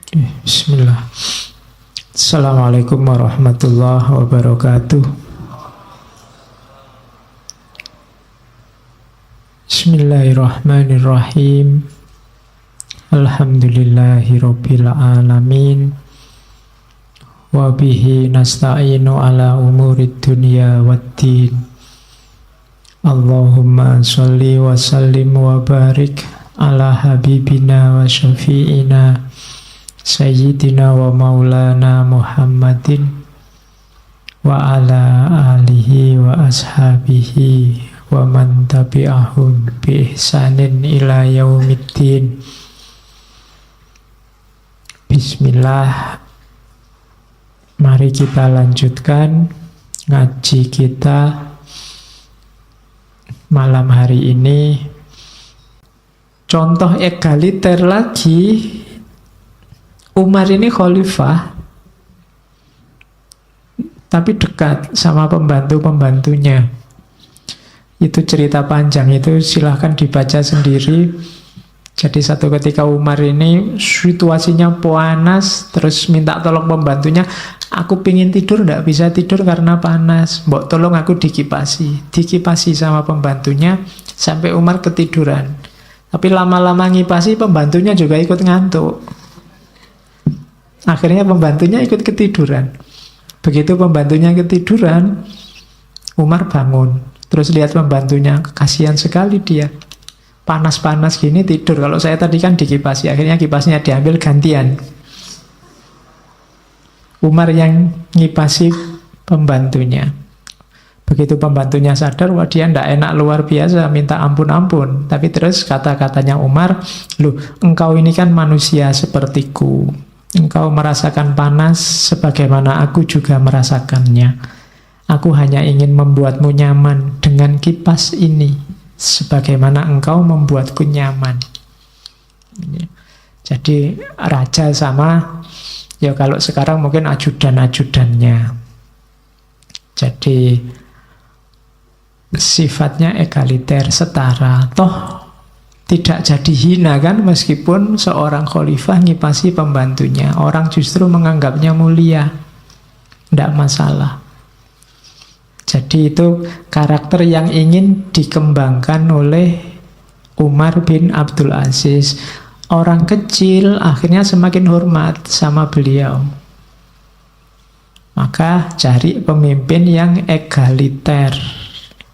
Bismillah. Assalamualaikum warahmatullahi wabarakatuh. Bismillahirrahmanirrahim. Alhamdulillahirabbil alamin. Wa bihi nasta'inu ala umurid dunya waddin. Allahumma sholli wa sallim wa barik ala habibina wa syafi'ina Sayyidina wa maulana Muhammadin wa ala alihi wa ashabihi wa man tabi'ahum bi ihsanin ila yaumiddin. Bismillah. Mari kita lanjutkan ngaji kita malam hari ini. Contoh egaliter lagi. Umar ini khalifah, tapi dekat sama pembantu-pembantunya. Itu cerita panjang, itu silahkan dibaca sendiri. Jadi satu ketika Umar ini situasinya panas, terus minta tolong pembantunya, aku pingin tidur, nggak bisa tidur karena panas, mbok tolong aku dikipasi sama pembantunya, sampai Umar ketiduran. Tapi lama-lama ngipasi, pembantunya juga ikut ngantuk. Akhirnya pembantunya ikut ketiduran. Begitu pembantunya ketiduran, Umar bangun. Terus lihat pembantunya, kasihan sekali dia. Panas-panas gini tidur. Kalau saya tadi kan dikipasi, akhirnya kipasnya diambil gantian. Umar yang ngipasi pembantunya. Begitu pembantunya sadar, wah dia ndak enak luar biasa, minta ampun-ampun. Tapi terus kata-katanya Umar, loh engkau ini kan manusia sepertiku. Engkau merasakan panas sebagaimana aku juga merasakannya. Aku hanya ingin membuatmu nyaman dengan kipas ini, sebagaimana engkau membuatku nyaman. Jadi raja sama, ya kalau sekarang mungkin ajudan-ajudannya. Jadi sifatnya egaliter, setara. Toh tidak jadi hina kan, meskipun seorang khalifah ngipasi pembantunya. Orang justru menganggapnya mulia. Tidak masalah. Jadi itu karakter yang ingin dikembangkan oleh Umar bin Abdul Aziz. Orang kecil akhirnya semakin hormat sama beliau. Maka cari pemimpin yang egaliter.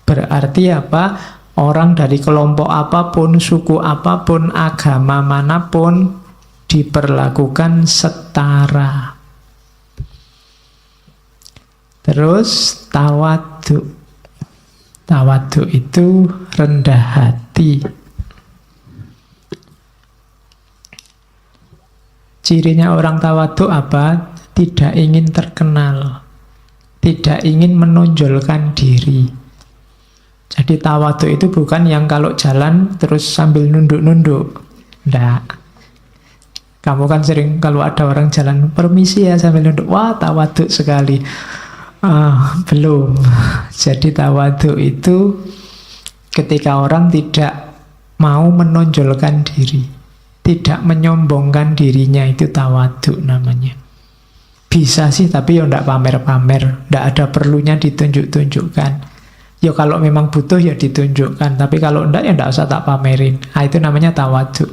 Berarti apa? Orang dari kelompok apapun, suku apapun, agama manapun diperlakukan setara. Terus tawadhu. Tawadhu itu rendah hati. Cirinya orang tawadhu apa? Tidak ingin terkenal. Tidak ingin menonjolkan diri. Jadi tawadhu itu bukan yang kalau jalan terus sambil nunduk-nunduk. Nggak. Kamu kan sering kalau ada orang jalan, permisi ya sambil nunduk. Wah tawadhu sekali. Belum. Jadi tawadhu itu ketika orang tidak mau menonjolkan diri. Tidak menyombongkan dirinya, itu tawadhu namanya. Bisa sih tapi ya nggak pamer-pamer. Nggak ada perlunya ditunjuk-tunjukkan. Ya kalau memang butuh ya ditunjukkan. Tapi kalau enggak ya enggak usah tak pamerin. Nah, itu namanya tawadhu.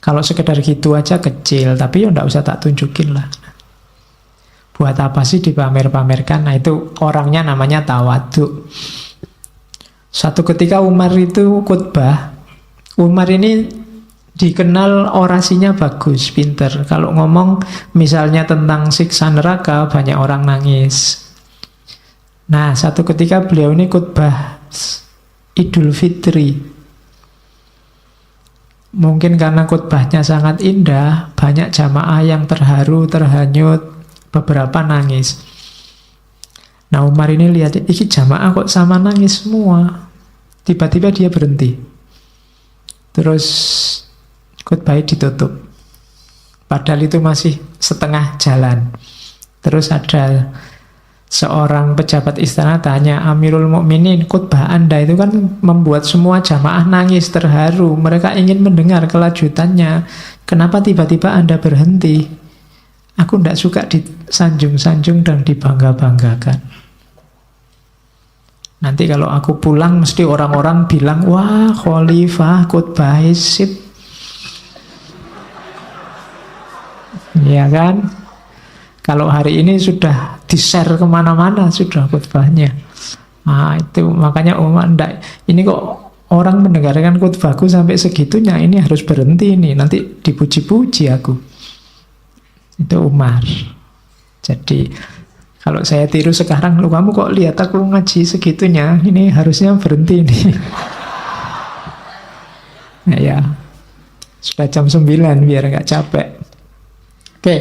Kalau sekedar gitu aja kecil, tapi ya enggak usah tak tunjukin lah. Buat apa sih dipamer-pamerkan? Nah itu orangnya namanya tawadhu. Satu ketika Umar itu khutbah. Umar ini dikenal orasinya bagus, pinter. Kalau ngomong misalnya tentang siksa neraka, banyak orang nangis. Nah, satu ketika beliau ini khutbah Idul Fitri. Mungkin karena khutbahnya sangat indah, banyak jamaah yang terharu, terhanyut, beberapa nangis. Nah, Umar ini lihat, ini jamaah kok sama nangis semua. Tiba-tiba dia berhenti. Terus khutbahnya ditutup. Padahal itu masih setengah jalan. Terus ada seorang pejabat istana tanya, Amirul Mukminin, khutbah Anda itu kan membuat semua jamaah nangis, terharu. Mereka ingin mendengar kelanjutannya. Kenapa tiba-tiba Anda berhenti? Aku tidak suka disanjung-sanjung dan dibangga-banggakan. Nanti kalau aku pulang mesti orang-orang bilang, wah khalifah khutbah sip. Ya kan? Kalau hari ini sudah di-share kemana-mana sudah khutbahnya. Nah itu makanya enggak, ini kok orang mendengarkan khutbahku sampai segitunya, ini harus berhenti ini, nanti dipuji-puji aku. Itu Umar. Jadi kalau saya tiru sekarang, lu kamu kok lihat aku ngaji segitunya, ini harusnya berhenti ini. Nah ya, sudah jam 9 biar nggak capek. Oke,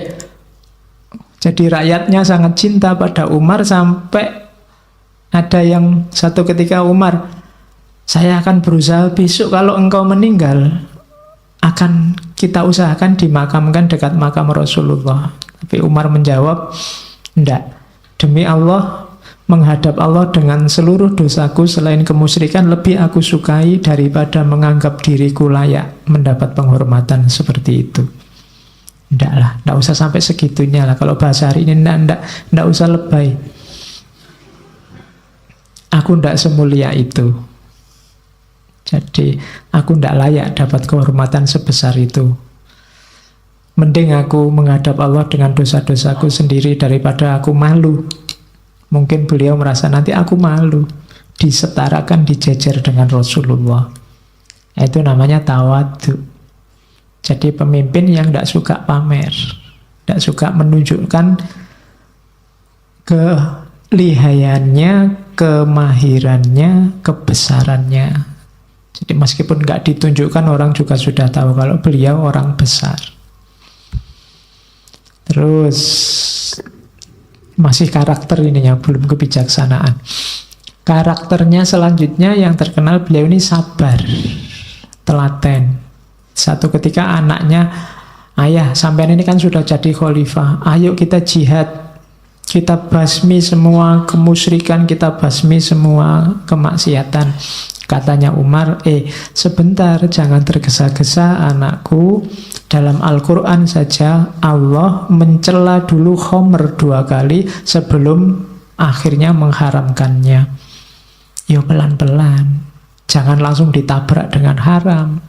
jadi rakyatnya sangat cinta pada Umar sampai ada yang satu ketika, Umar, saya akan berusaha besok kalau engkau meninggal, akan kita usahakan dimakamkan dekat makam Rasulullah. Tapi Umar menjawab, enggak. Demi Allah, menghadap Allah dengan seluruh dosaku selain kemusyrikan lebih aku sukai daripada menganggap diriku layak mendapat penghormatan seperti itu. Enggak lah, enggak usah sampai segitunya lah. Kalau bahasa hari ini, enggak usah lebay. Aku enggak semulia itu. Jadi aku tidak layak dapat kehormatan sebesar itu. Mending aku menghadap Allah dengan dosa-dosaku sendiri daripada aku malu. Mungkin beliau merasa nanti aku malu disetarakan, dijejer dengan Rasulullah. Itu namanya tawadhu. Jadi pemimpin yang tidak suka pamer, tidak suka menunjukkan kelihayannya, kemahirannya, kebesarannya. Jadi meskipun nggak ditunjukkan, orang juga sudah tahu kalau beliau orang besar. Terus masih karakter ininya, belum kebijaksanaan. Karakternya selanjutnya yang terkenal, beliau ini sabar, telaten. Satu ketika anaknya, ayah sampean ini kan sudah jadi khalifah, ayo kita jihad, kita basmi semua kemusyrikan, kita basmi semua kemaksiatan. Katanya Umar, sebentar, jangan tergesa-gesa anakku. Dalam Al-Quran saja Allah mencela dulu khamr 2 kali sebelum akhirnya mengharamkannya. Ya pelan-pelan, jangan langsung ditabrak dengan haram.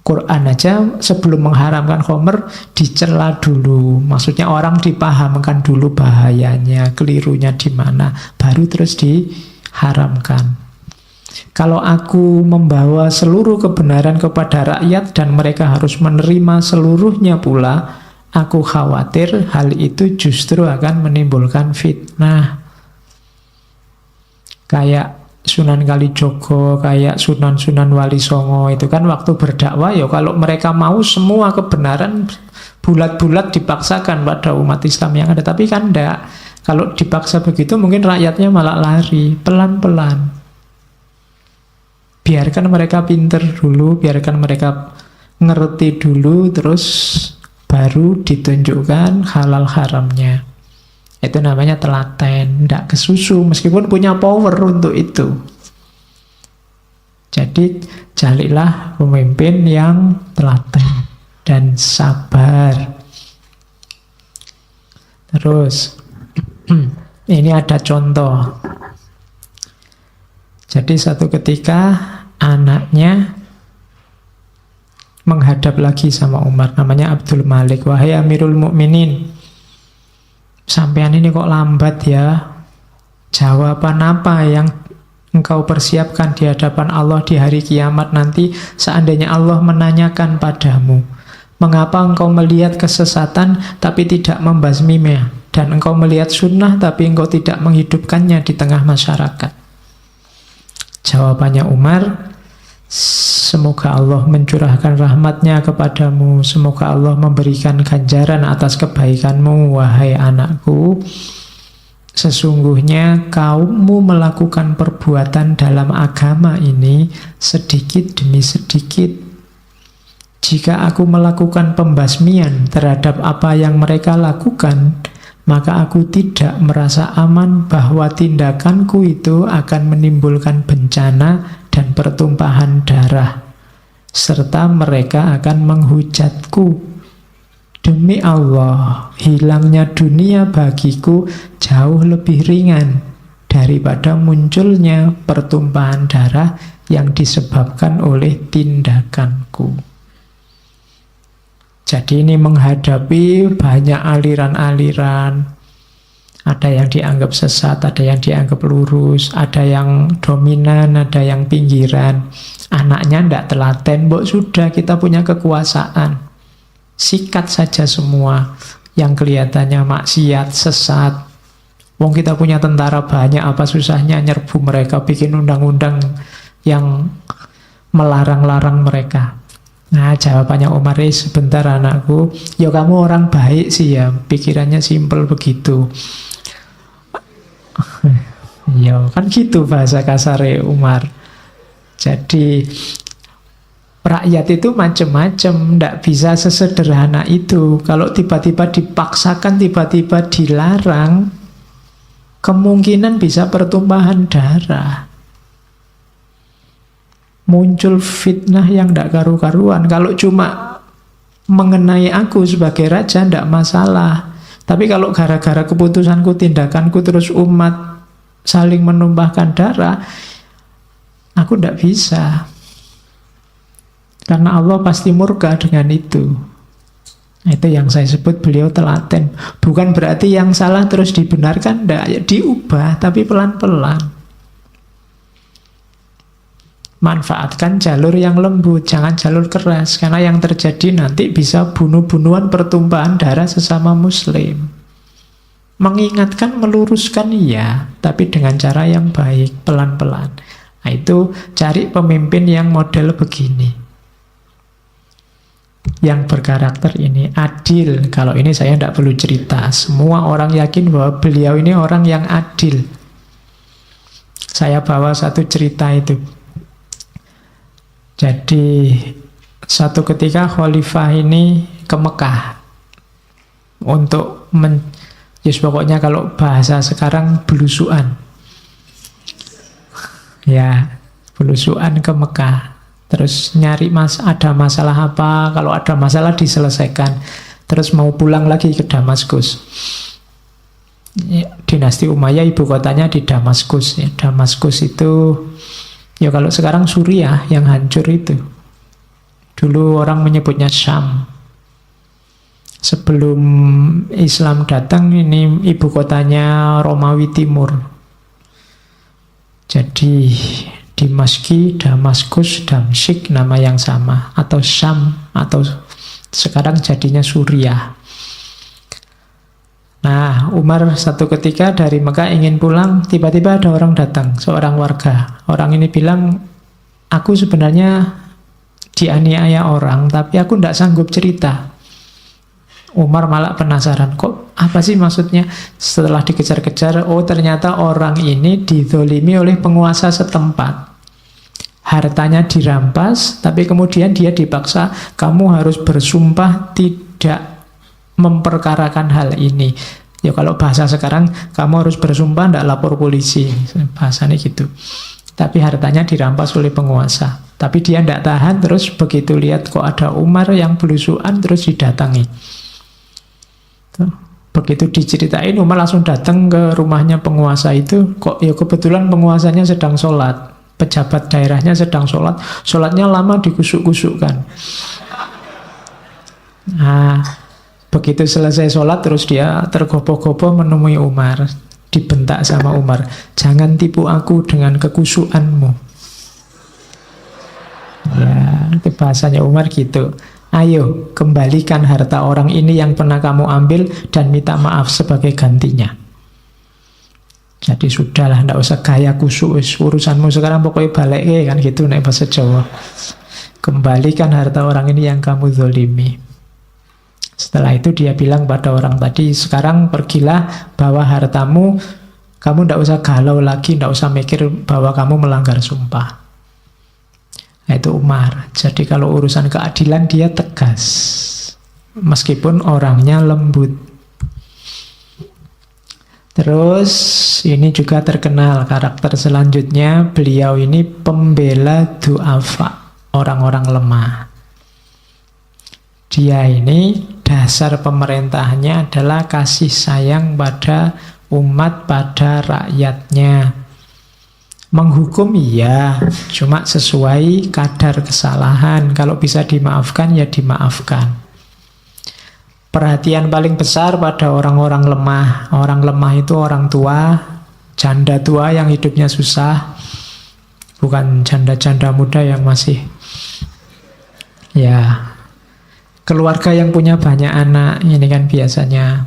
Quran aja sebelum mengharamkan khamr dicela dulu. Maksudnya orang dipahamkan dulu bahayanya, kelirunya di mana, baru terus diharamkan. Kalau aku membawa seluruh kebenaran kepada rakyat dan mereka harus menerima seluruhnya pula, aku khawatir hal itu justru akan menimbulkan fitnah. Kayak Sunan Kalijogo, kayak Sunan Wali Songo itu kan waktu berdakwah, ya kalau mereka mau semua kebenaran bulat-bulat dipaksakan pada umat Islam yang ada, tapi kan enggak. Kalau dipaksa begitu mungkin rakyatnya malah lari, pelan-pelan. Biarkan mereka pinter dulu, biarkan mereka ngerti dulu, terus baru ditunjukkan halal haramnya. Itu namanya telaten, tidak kesusu, meskipun punya power untuk itu. Jadi carilah pemimpin yang telaten dan sabar. Terus ini ada contoh. Jadi satu ketika anaknya menghadap lagi sama Umar, namanya Abdul Malik. Wahai Amirul Mukminin, sampean ini kok lambat ya? Jawaban apa yang engkau persiapkan di hadapan Allah di hari kiamat nanti seandainya Allah menanyakan padamu, mengapa engkau melihat kesesatan tapi tidak membasminya, dan engkau melihat sunnah tapi engkau tidak menghidupkannya di tengah masyarakat? Jawabannya Umar, semoga Allah mencurahkan rahmatnya kepadamu, semoga Allah memberikan ganjaran atas kebaikanmu, wahai anakku. Sesungguhnya kaummu melakukan perbuatan dalam agama ini sedikit demi sedikit. Jika aku melakukan pembasmian terhadap apa yang mereka lakukan, maka aku tidak merasa aman bahwa tindakanku itu akan menimbulkan bencana dan pertumpahan darah. serta mereka akan menghujatku. Demi Allah, hilangnya dunia bagiku jauh lebih ringan daripada munculnya pertumpahan darah yang disebabkan oleh tindakanku. Jadi ini menghadapi banyak aliran-aliran. Ada yang dianggap sesat, ada yang dianggap lurus, ada yang dominan, ada yang pinggiran. Anaknya tidak telaten, mbok sudah kita punya kekuasaan. Sikat saja semua yang kelihatannya maksiat, sesat. Wong kita punya tentara banyak, apa susahnya nyerbu mereka, bikin undang-undang yang melarang-larang mereka. Nah, jawabannya Umar, sebentar anakku, ya kamu orang baik sih ya, pikirannya simpel begitu. Ya kan gitu bahasa kasar Umar. Jadi rakyat itu macam-macam, tidak bisa sesederhana itu. Kalau tiba-tiba dipaksakan, tiba-tiba dilarang, kemungkinan bisa pertumpahan darah. Muncul fitnah yang tidak karu-karuan. Kalau cuma mengenai aku sebagai raja, tidak masalah. Tapi kalau gara-gara keputusanku, tindakanku, terus umat saling menumpahkan darah, aku tidak bisa. Karena Allah pasti murka dengan itu. Itu yang saya sebut beliau telaten. Bukan berarti yang salah terus dibenarkan, tidak. Ya, diubah, tapi pelan-pelan. Manfaatkan jalur yang lembut, jangan jalur keras. Karena yang terjadi nanti bisa bunuh-bunuhan, pertumpahan darah sesama muslim. Mengingatkan, meluruskan iya, tapi dengan cara yang baik, pelan-pelan. Nah itu cari pemimpin yang model begini, yang berkarakter ini, adil. Kalau ini saya tidak perlu cerita, semua orang yakin bahwa beliau ini orang yang adil. Saya bawa satu cerita itu. Jadi satu ketika khalifah ini ke Mekah untuk pokoknya kalau bahasa sekarang belusuan. Ya, belusuan ke Mekah. Terus nyari ada masalah apa, kalau ada masalah diselesaikan. Terus mau pulang lagi ke Damaskus. Dinasti Umayyah ibu kotanya di Damaskus. Ya, Damaskus itu ya kalau sekarang Suriah yang hancur itu. Dulu orang menyebutnya Syam. Sebelum Islam datang, ini ibu kotanya Romawi Timur. Jadi Dimaski, Damaskus, Damsyik nama yang sama, atau Syam, atau sekarang jadinya Suriah. Nah, Umar satu ketika dari Mekah ingin pulang, tiba-tiba ada orang datang, seorang warga. Orang ini bilang, aku sebenarnya dianiaya orang, tapi aku tidak sanggup cerita. Umar malah penasaran, kok apa sih maksudnya? Setelah dikejar-kejar, oh ternyata orang ini dizolimi oleh penguasa setempat. Hartanya dirampas, tapi kemudian dia dipaksa, kamu harus bersumpah tidak memperkarakan hal ini. Ya kalau bahasa sekarang, kamu harus bersumpah tidak lapor polisi, bahasanya gitu. Tapi hartanya dirampas oleh penguasa. Tapi dia tidak tahan, terus begitu lihat kok ada Umar yang belusuan, terus didatangi. Begitu diceritain, Umar langsung datang ke rumahnya penguasa itu. Kok ya kebetulan penguasanya sedang sholat, pejabat daerahnya sedang sholat, sholatnya lama dikusuk-kusukkan. Nah, begitu selesai sholat, terus dia tergopoh-gopoh menemui Umar. Dibentak sama Umar, jangan tipu aku dengan kekusukanmu. Ya, itu bahasanya Umar gitu. Ayo, kembalikan harta orang ini yang pernah kamu ambil dan minta maaf sebagai gantinya. Jadi sudahlah, tidak usah gaya kusuk, urusanmu sekarang pokoknya balik kan gitu, naik bahasa Jawa. Kembalikan harta orang ini yang kamu zolimi. Setelah itu dia bilang pada orang tadi, sekarang pergilah bawa hartamu, kamu tidak usah galau lagi, tidak usah mikir bahwa kamu melanggar sumpah. Nah, itu Umar. Jadi kalau urusan keadilan dia tegas, meskipun orangnya lembut. Terus ini juga terkenal karakter selanjutnya, beliau ini pembela du'afa. orang-orang lemah. Dia ini dasar pemerintahannya adalah kasih sayang pada umat, pada rakyatnya. Menghukum iya, cuma sesuai kadar kesalahan. Kalau bisa dimaafkan ya dimaafkan. Perhatian paling besar pada orang-orang lemah. Orang lemah itu orang tua, janda tua yang hidupnya susah. Bukan janda-janda muda yang masih ya keluarga yang punya banyak anak. Ini kan biasanya.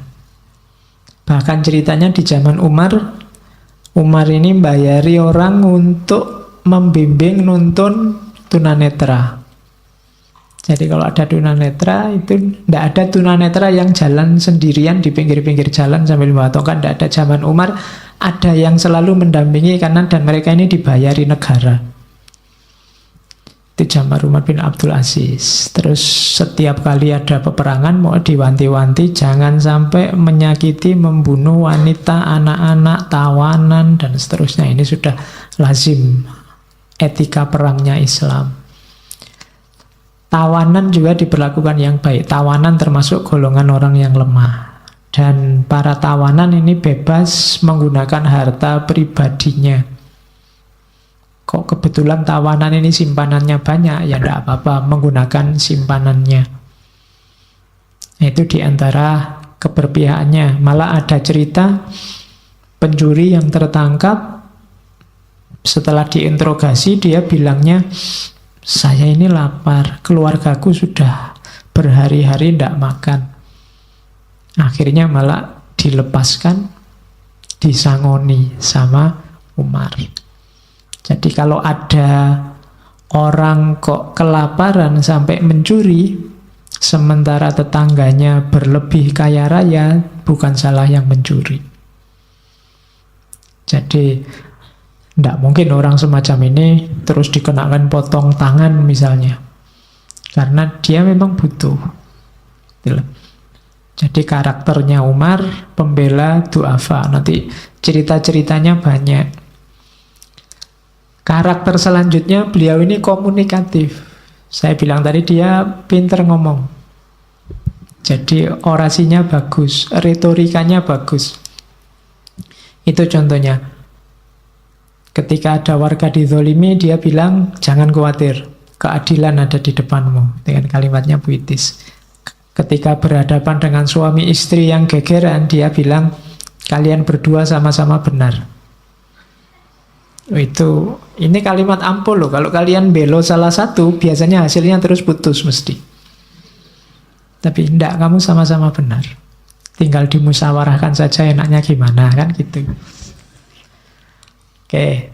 Bahkan ceritanya di zaman Umar ini bayari orang untuk membimbing nuntun tunanetra. Jadi kalau ada tunanetra itu tidak ada tunanetra yang jalan sendirian di pinggir-pinggir jalan sambil bawa tongkat. Tidak ada. Zaman Umar ada yang selalu mendampingi karena dan mereka ini dibayari negara. Itu zaman Umar bin Abdul Aziz. Terus setiap kali ada peperangan mau diwanti-wanti jangan sampai menyakiti, membunuh wanita, anak-anak, tawanan dan seterusnya. Ini sudah lazim etika perangnya Islam. Tawanan juga diperlakukan yang baik. Tawanan termasuk golongan orang yang lemah. Dan para tawanan ini bebas menggunakan harta pribadinya. Kok kebetulan tawanan ini simpanannya banyak, ya tidak apa-apa menggunakan simpanannya. Itu diantara keberpihakannya. Malah ada cerita pencuri yang tertangkap, setelah diinterogasi dia bilangnya, saya ini lapar, keluargaku sudah berhari-hari tidak makan. Akhirnya malah dilepaskan, disangoni sama Umar. Jadi kalau ada orang kok kelaparan sampai mencuri, sementara tetangganya berlebih kaya raya, bukan salah yang mencuri. Jadi tidak mungkin orang semacam ini terus dikenakan potong tangan misalnya. Karena dia memang butuh. Jadi karakternya Umar, pembela du'afa. Nanti cerita-ceritanya banyak. Karakter selanjutnya beliau ini komunikatif. Saya bilang tadi dia pinter ngomong. Jadi orasinya bagus, retorikanya bagus. Itu contohnya. Ketika ada warga dizolimi, dia bilang, jangan khawatir, keadilan ada di depanmu. Dengan kalimatnya puitis. Ketika berhadapan dengan suami istri yang gegeran, dia bilang, kalian berdua sama-sama benar. Ini kalimat ampuh loh. Kalau kalian belo salah satu, biasanya hasilnya terus putus mesti. Tapi enggak, kamu sama-sama benar. Tinggal dimusyawarahkan saja enaknya gimana, kan gitu. Oke.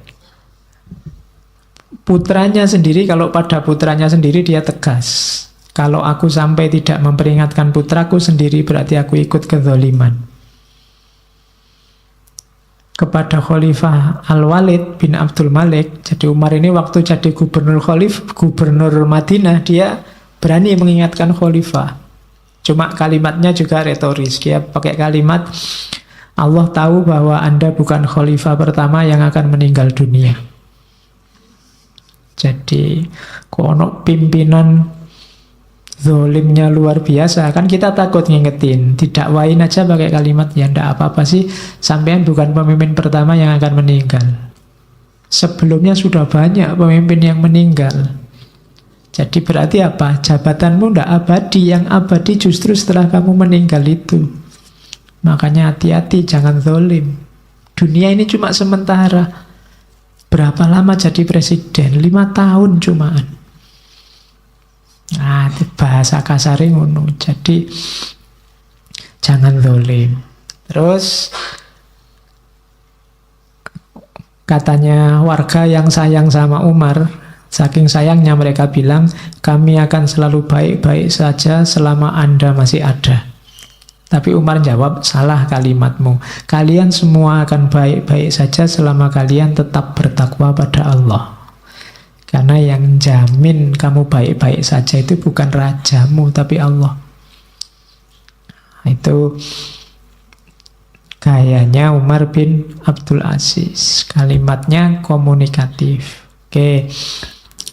Putranya sendiri, kalau pada putranya sendiri dia tegas. Kalau aku sampai tidak memperingatkan putraku sendiri, berarti aku ikut kezaliman. Kepada Khalifah Al-Walid bin Abdul Malik, jadi Umar ini waktu jadi gubernur Madinah, dia berani mengingatkan Khalifah. Cuma kalimatnya juga retoris. Dia pakai kalimat, Allah tahu bahwa Anda bukan Khalifah pertama yang akan meninggal dunia. Jadi kono pimpinan zolimnya luar biasa, kan kita takut ngingetin. Didakwain aja pakai kalimat, ya ndak apa-apa sih, sampean bukan pemimpin pertama yang akan meninggal. Sebelumnya sudah banyak pemimpin yang meninggal. Jadi berarti apa? Jabatanmu ndak abadi, yang abadi justru setelah kamu meninggal itu. Makanya hati-hati, jangan zolim. Dunia ini cuma sementara. Berapa lama jadi presiden? 5 tahun cumaan. Nah, itu bahasa kasarnya ngono. Jadi jangan zalim. Terus katanya warga yang sayang sama Umar, saking sayangnya mereka bilang, kami akan selalu baik-baik saja selama Anda masih ada. Tapi Umar jawab, salah kalimatmu. Kalian semua akan baik-baik saja selama kalian tetap bertakwa pada Allah. Karena yang jamin kamu baik-baik saja itu bukan rajamu, tapi Allah. Itu gayanya Umar bin Abdul Aziz. Kalimatnya komunikatif. Oke.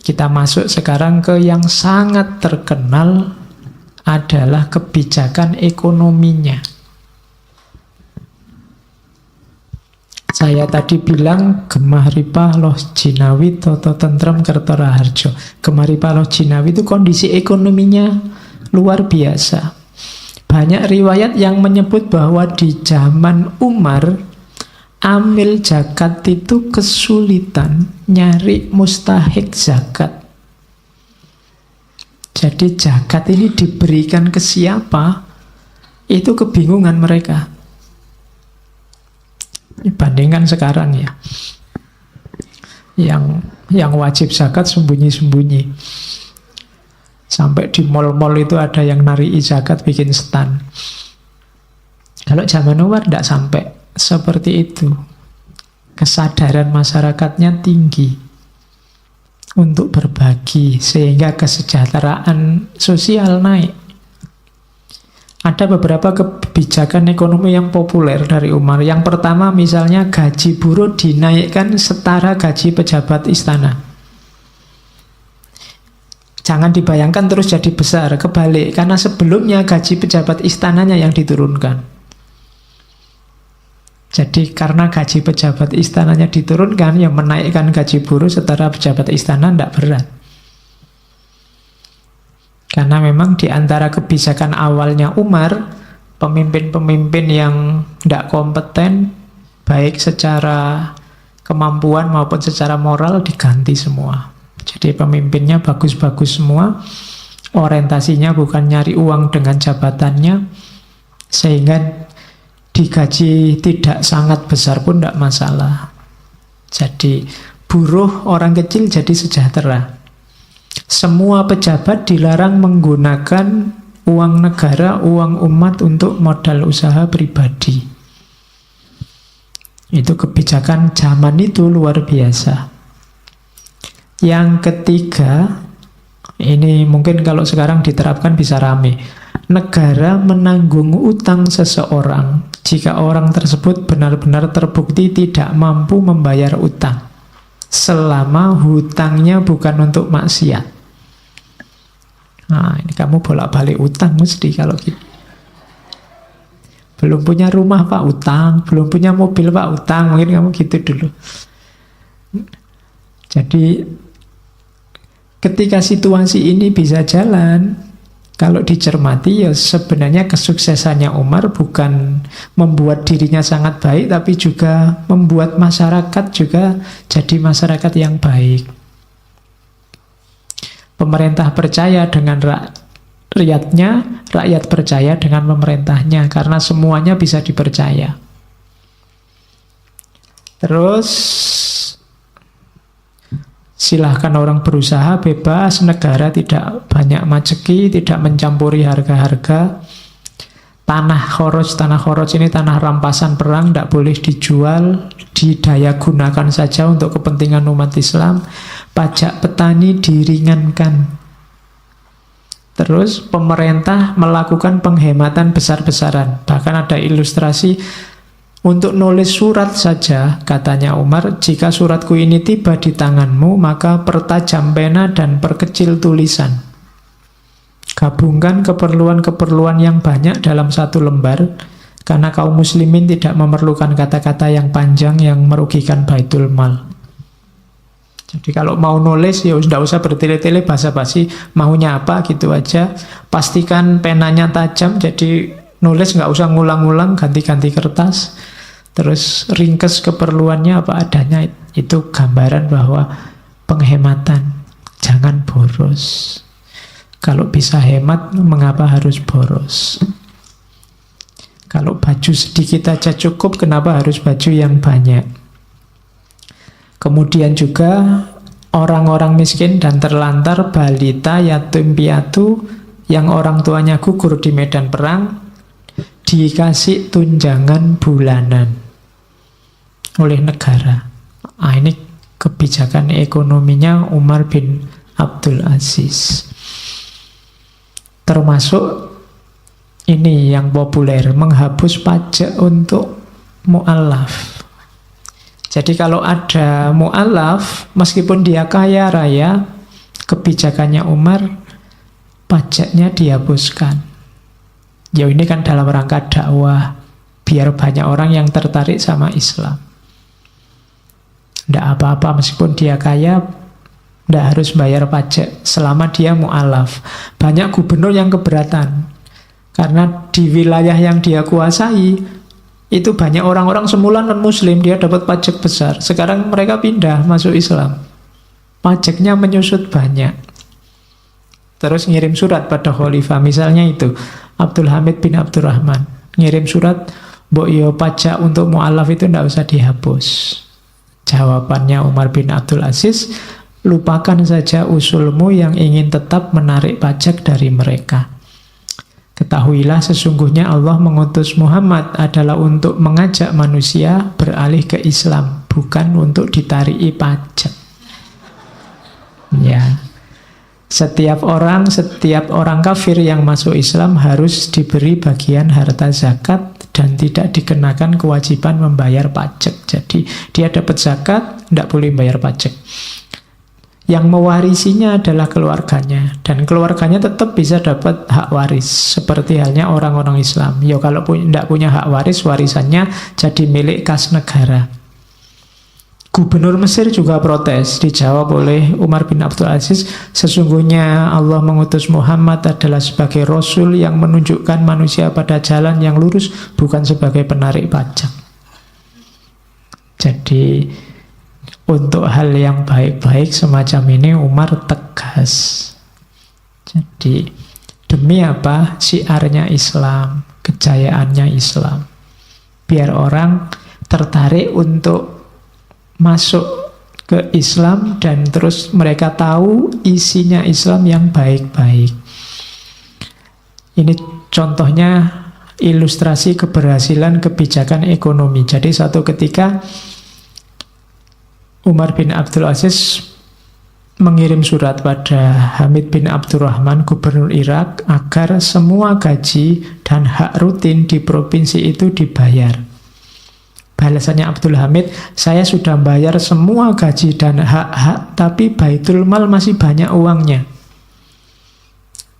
Kita masuk sekarang ke yang sangat terkenal adalah kebijakan ekonominya. Saya tadi bilang Gemah Ripah Loh Jinawi Toto Tentrem Kertora Harjo. Gemah Ripah Loh Jinawi itu kondisi ekonominya luar biasa. Banyak riwayat yang menyebut bahwa di zaman Umar, amil zakat itu kesulitan nyari mustahik zakat. Jadi zakat ini diberikan ke siapa, itu kebingungan mereka. Dibandingkan sekarang ya, yang wajib zakat sembunyi-sembunyi. Sampai di mal-mal itu ada yang nari zakat bikin stand. Kalau zaman Umar tidak sampai seperti itu. Kesadaran masyarakatnya tinggi untuk berbagi sehingga kesejahteraan sosial naik. Ada beberapa kebijakan ekonomi yang populer dari Umar. Yang pertama misalnya gaji buruh dinaikkan setara gaji pejabat istana. Jangan dibayangkan terus jadi besar, kebalik. Karena sebelumnya gaji pejabat istananya yang diturunkan. Jadi karena gaji pejabat istananya diturunkan, yang menaikkan gaji buruh setara pejabat istana tidak berat. Karena memang di antara kebijakan awalnya Umar, pemimpin-pemimpin yang tidak kompeten, baik secara kemampuan maupun secara moral, diganti semua. Jadi pemimpinnya bagus-bagus semua, orientasinya bukan nyari uang dengan jabatannya, sehingga digaji tidak sangat besar pun tidak masalah. Jadi buruh orang kecil jadi sejahtera. Semua pejabat dilarang menggunakan uang negara, uang umat untuk modal usaha pribadi. Itu kebijakan zaman itu luar biasa. Yang ketiga, ini mungkin kalau sekarang diterapkan bisa rame. Negara menanggung utang seseorang jika orang tersebut benar-benar terbukti tidak mampu membayar utang, selama hutangnya bukan untuk maksiat. Nah, ini kamu bolak-balik utang mesti kalau gitu. Belum punya rumah Pak, utang. Belum punya mobil Pak, utang. Mungkin kamu gitu dulu. Jadi ketika situasi ini bisa jalan, kalau dicermati ya sebenarnya kesuksesannya Umar bukan membuat dirinya sangat baik, tapi juga membuat masyarakat juga jadi masyarakat yang baik. Pemerintah percaya dengan rakyatnya, rakyat percaya dengan pemerintahnya, karena semuanya bisa dipercaya. Terus silahkan orang berusaha bebas, negara tidak banyak majeki, tidak mencampuri harga-harga. Tanah khoroj ini tanah rampasan perang, tidak boleh dijual, didaya gunakan saja untuk kepentingan umat Islam. Pajak petani diringankan. Terus pemerintah melakukan penghematan besar-besaran. Bahkan ada ilustrasi untuk nulis surat saja, katanya Umar, jika suratku ini tiba di tanganmu, maka pertajam pena dan perkecil tulisan. Gabungkan keperluan-keperluan yang banyak dalam satu lembar, karena kaum muslimin tidak memerlukan kata-kata yang panjang yang merugikan baitul mal. Jadi kalau mau nulis ya tidak usah bertele-tele basa-basi, maunya apa gitu aja. Pastikan penanya tajam, jadi nulis nggak usah ngulang-ngulang, ganti-ganti kertas. Terus ringkes keperluannya apa adanya. Itu gambaran bahwa penghematan, jangan boros. Kalau bisa hemat, mengapa harus boros? Kalau baju sedikit aja cukup, kenapa harus baju yang banyak? Kemudian juga orang-orang miskin dan terlantar, balita, yatim piatu, yang orang tuanya gugur di medan perang, dikasih tunjangan bulanan oleh negara. Nah, ini kebijakan ekonominya Umar bin Abdul Aziz. Termasuk ini yang populer, menghapus pajak untuk mu'alaf. Jadi kalau ada mu'alaf, meskipun dia kaya raya, kebijakannya Umar, pajaknya dihapuskan. Ya ini kan dalam rangka dakwah, biar banyak orang yang tertarik sama Islam. Tidak apa-apa meskipun dia kaya, tidak harus bayar pajak selama dia mu'alaf. Banyak gubernur yang keberatan, karena di wilayah yang dia kuasai, itu banyak orang-orang semula non-muslim, dia dapat pajak besar. Sekarang mereka pindah masuk Islam. Pajaknya menyusut banyak. Terus ngirim surat pada khalifah. Misalnya itu, Abdul Hamid bin Abdurrahman. Ngirim surat, mbok yo pajak untuk mu'alaf itu tidak usah dihapus. Jawabannya Umar bin Abdul Aziz, lupakan saja usulmu yang ingin tetap menarik pajak dari mereka. Ketahuilah sesungguhnya Allah mengutus Muhammad adalah untuk mengajak manusia beralih ke Islam, bukan untuk ditariki pajak. Ya, setiap orang kafir yang masuk Islam harus diberi bagian harta zakat dan tidak dikenakan kewajiban membayar pajak. Jadi dia dapat zakat, tidak boleh bayar pajak. Yang mewarisinya adalah keluarganya, dan keluarganya tetap bisa dapat hak waris seperti halnya orang-orang Islam. Ya kalau tidak punya hak waris, warisannya jadi milik kas negara. Gubernur Mesir juga protes, dijawab oleh Umar bin Abdul Aziz, sesungguhnya Allah mengutus Muhammad adalah sebagai Rasul yang menunjukkan manusia pada jalan yang lurus, bukan sebagai penarik pajak. Jadi untuk hal yang baik-baik semacam ini Umar tegas. Jadi demi apa? Syiarnya Islam, kejayaannya Islam. Biar orang tertarik untuk masuk ke Islam dan terus mereka tahu isinya Islam yang baik-baik. Ini contohnya ilustrasi keberhasilan kebijakan ekonomi. Jadi suatu ketika Umar bin Abdul Aziz mengirim surat pada Hamid bin Abdurrahman, gubernur Irak, agar semua gaji dan hak rutin di provinsi itu dibayar. Balasannya Abdul Hamid, saya sudah bayar semua gaji dan hak-hak, tapi Baitul Mal masih banyak uangnya.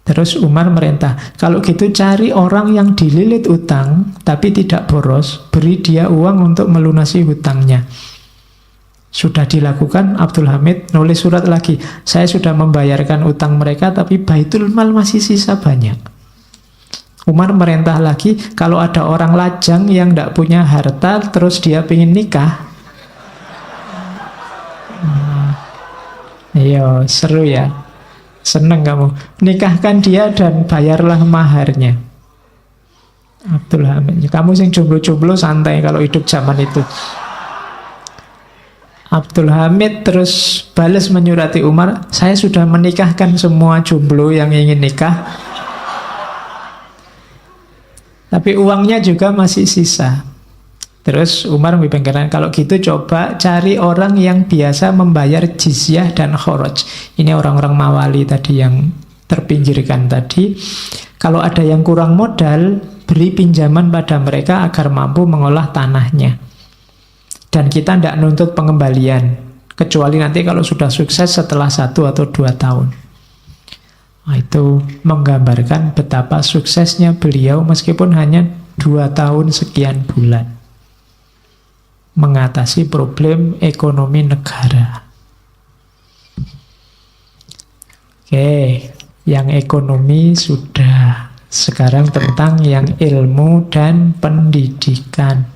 Terus Umar merintah, kalau gitu cari orang yang dililit utang, tapi tidak boros, beri dia uang untuk melunasi hutangnya. Sudah dilakukan, Abdul Hamid nulis surat lagi, saya sudah membayarkan utang mereka, tapi Baitul Mal masih sisa banyak. Umar merintah lagi, kalau ada orang lajang yang tidak punya harta, terus dia ingin nikah. Iya, seru ya. Seneng kamu. Nikahkan dia dan bayarlah maharnya. Abdul Hamid, kamu sing jomblo-jomblo santai kalau hidup zaman itu. Abdul Hamid terus balas menyurati Umar, saya sudah menikahkan semua jomblo yang ingin nikah, tapi uangnya juga masih sisa. Terus Umar memikirkan, kalau gitu coba cari orang yang biasa membayar jizyah dan kharaj. Ini orang-orang mawali tadi yang terpinggirkan tadi. Kalau ada yang kurang modal, beri pinjaman pada mereka agar mampu mengolah tanahnya. Dan kita tidak nuntut pengembalian, kecuali nanti kalau sudah sukses setelah 1 atau 2 tahun. Nah, itu menggambarkan betapa suksesnya beliau meskipun hanya 2 tahun sekian bulan mengatasi problem ekonomi negara. Oke, yang ekonomi sudah. Sekarang tentang yang ilmu dan pendidikan.